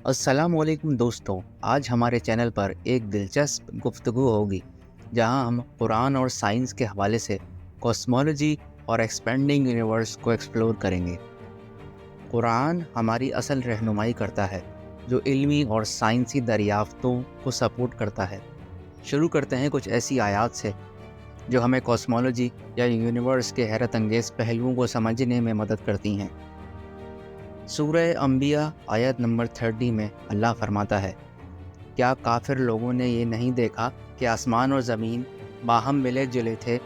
अस्सलाम वालेकुम दोस्तों, आज हमारे चैनल पर एक दिलचस्प गुफ्तगू होगी जहां हम कुरान और साइंस के हवाले से कॉस्मोलॉजी और एक्सपेंडिंग यूनिवर्स को एक्सप्लोर करेंगे। कुरान हमारी असल रहनुमाई करता है जो इल्मी और साइंसी दरियाफ्तों को सपोर्ट करता है। शुरू करते हैं कुछ ऐसी आयात से जो हमें कॉस्मोलॉजी या यूनिवर्स के हैरत अंगेज़ पहलुओं को समझने में मदद करती हैं। सूरह अंबिया आयत नंबर 30 में अल्लाह फरमाता है, क्या काफिर लोगों ने ये नहीं देखा कि आसमान और ज़मीन बाहम मिले जुले थे,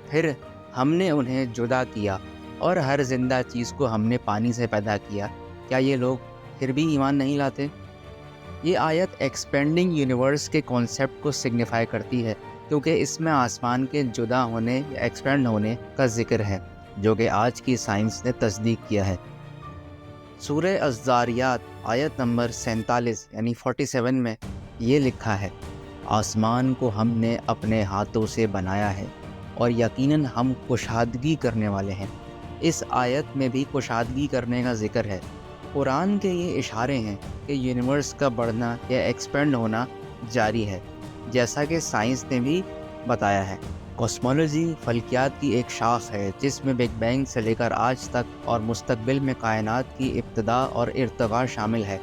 फिर हमने उन्हें जुदा किया और हर जिंदा चीज़ को हमने पानी से पैदा किया, क्या ये लोग फिर भी ईमान नहीं लाते? ये आयत एक्सपेंडिंग यूनिवर्स के कॉन्सेप्ट को सिग्निफाई करती है क्योंकि इसमें आसमान के जुदा होने या एक्सपेंड होने का जिक्र है जो कि आज की साइंस ने तस्दीक किया है। सूरह अज़्ज़ारियात आयत नंबर 47 यानी 47 में ये लिखा है, आसमान को हमने अपने हाथों से बनाया है और यकीनन हम कुशादगी करने वाले हैं। इस आयत में भी कुशादगी करने का जिक्र है। कुरान के ये इशारे हैं कि यूनिवर्स का बढ़ना या एक्सपेंड होना जारी है, जैसा कि साइंस ने भी बताया है। कॉस्मोलॉजी फल्कियात की एक शाख है जिसमें बिग बैंग से लेकर आज तक और मुस्तकबिल में कायनात की इब्तिदा और इर्तका शामिल है।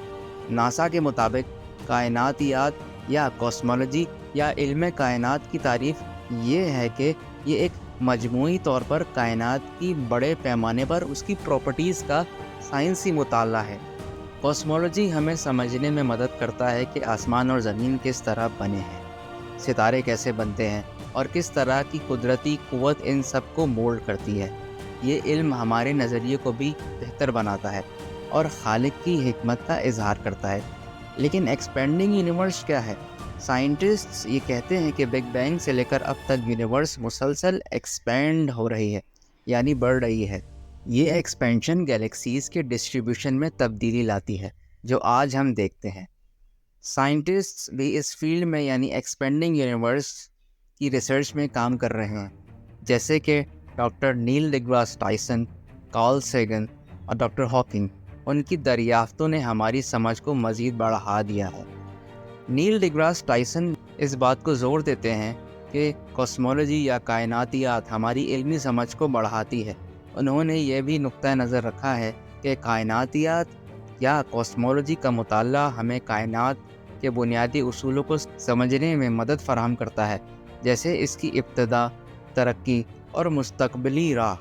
नासा के मुताबिक कायनातियात या कॉस्मोलॉजी या इल्म कायनात की तारीफ़ ये है कि ये एक मजमूई तौर पर कायनात की बड़े पैमाने पर उसकी प्रॉपर्टीज़ का साइंसी मुताला है। कॉस्मोलॉजी हमें समझने में मदद करता है कि आसमान और ज़मीन किस तरह बने हैं, सितारे कैसे बनते हैं और किस तरह की कुदरती क़ुव्वत इन सब को मोल्ड करती है। ये इल्म हमारे नज़रिए को भी बेहतर बनाता है और खालिक की हिकमत का इजहार करता है। लेकिन एक्सपेंडिंग यूनिवर्स क्या है? साइंटिस्ट्स ये कहते हैं कि बिग बैंग से लेकर अब तक यूनिवर्स मुसलसल एक्सपेंड हो रही है, यानी बढ़ रही है। ये एक्सपेंशन गैलेक्सीज़ के डिस्ट्रीब्यूशन में तब्दीली लाती है जो आज हम देखते हैं। साइंटिस्ट्स भी इस फील्ड में यानी एक्सपेंडिंग यूनिवर्स की रिसर्च में काम कर रहे हैं, जैसे कि डॉक्टर नील डिग्रास टाइसन, कार्ल सेगन और डॉक्टर हॉकिंग। उनकी दरियाफ्तों ने हमारी समझ को मज़ीद बढ़ा दिया है। नील डिग्रास टाइसन इस बात को ज़ोर देते हैं कि कॉस्मोलॉजी या कायनातियात हमारी इल्मी समझ को बढ़ाती है। उन्होंने ये भी नुक्ता नज़र रखा है कि कायनातियात या कॉस्मोलॉजी का मुताला हमें कायनात के बुनियादी उसूलों को समझने में मदद फराहम करता है, जैसे इसकी इब्तिदा, तरक्की और मुस्तकबिली राह।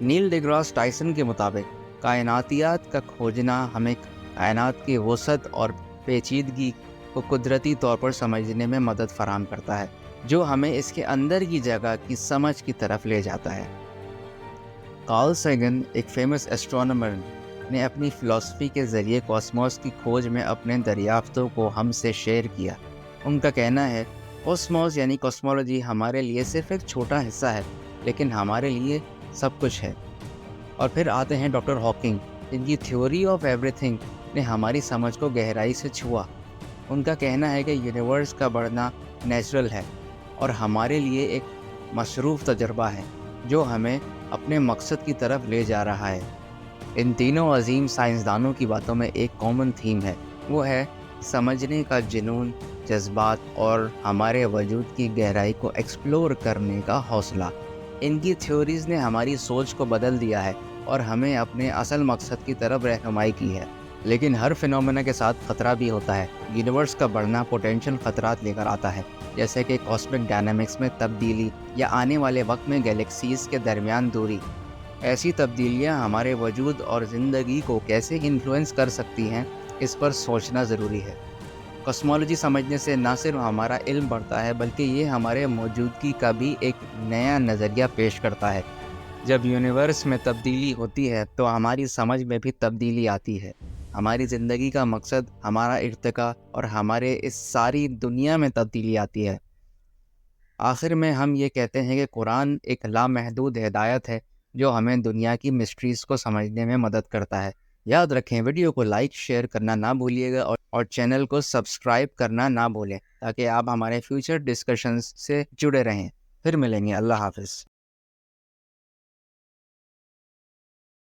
नील डिग्रास टाइसन के मुताबिक कायनातियात का खोजना हमें कायनात की वसअत और पेचीदगी को कुदरती तौर पर समझने में मदद फराहम करता है, जो हमें इसके अंदर की जगह की समझ की तरफ ले जाता है। कार्ल सेगन, एक फेमस एस्ट्रोनॉमर, ने अपनी फ़िलासफ़ी के ज़रिए कॉस्मोस की खोज में अपने दरियाफ्तों को हमसे शेयर किया। उनका कहना है, कॉस्मोस यानी कॉस्मोलॉजी हमारे लिए सिर्फ एक छोटा हिस्सा है, लेकिन हमारे लिए सब कुछ है। और फिर आते हैं डॉक्टर हॉकिंग, जिनकी थ्योरी ऑफ एवरीथिंग ने हमारी समझ को गहराई से छुआ। उनका कहना है कि यूनिवर्स का बढ़ना नेचुरल है और हमारे लिए एक मशरूफ़ तजर्बा है जो हमें अपने मकसद की तरफ ले जा रहा है। इन तीनों अजीम साइंसदानों की बातों में एक कॉमन थीम है, वो है समझने का जुनून, जज्बात और हमारे वजूद की गहराई को एक्सप्लोर करने का हौसला। इनकी थ्योरीज़ ने हमारी सोच को बदल दिया है और हमें अपने असल मकसद की तरफ रहनुमाई की है। लेकिन हर फिनोमेना के साथ ख़तरा भी होता है। यूनिवर्स का बढ़ना पोटेंशियल ख़तरात लेकर आता है, जैसे कि कॉस्मिक डायनामिक्स में तब्दीली या आने वाले वक्त में गैलेक्सीज़ के दरमियान दूरी। ऐसी तब्दीलियाँ हमारे वजूद और ज़िंदगी को कैसे इन्फ्लुएंस कर सकती हैं, इस पर सोचना ज़रूरी है। कॉस्मोलॉजी समझने से न सिर्फ हमारा इल्म बढ़ता है, बल्कि ये हमारे मौजूदगी का भी एक नया नज़रिया पेश करता है। जब यूनिवर्स में तब्दीली होती है तो हमारी समझ में भी तब्दीली आती है। हमारी ज़िंदगी का मकसद, हमारा इर्तिका और हमारे इस सारी दुनिया में तब्दीली आती है। आखिर में हम ये कहते हैं कि कुरान एक लामहदूद हिदायत है जो हमें दुनिया की मिस्ट्रीज़ को समझने में मदद करता है। याद रखें, वीडियो को लाइक शेयर करना ना भूलिएगा और चैनल को सब्सक्राइब करना ना भूलें ताकि आप हमारे फ्यूचर डिस्कशंस से जुड़े रहें। फिर मिलेंगे। अल्लाह हाफ़िज़।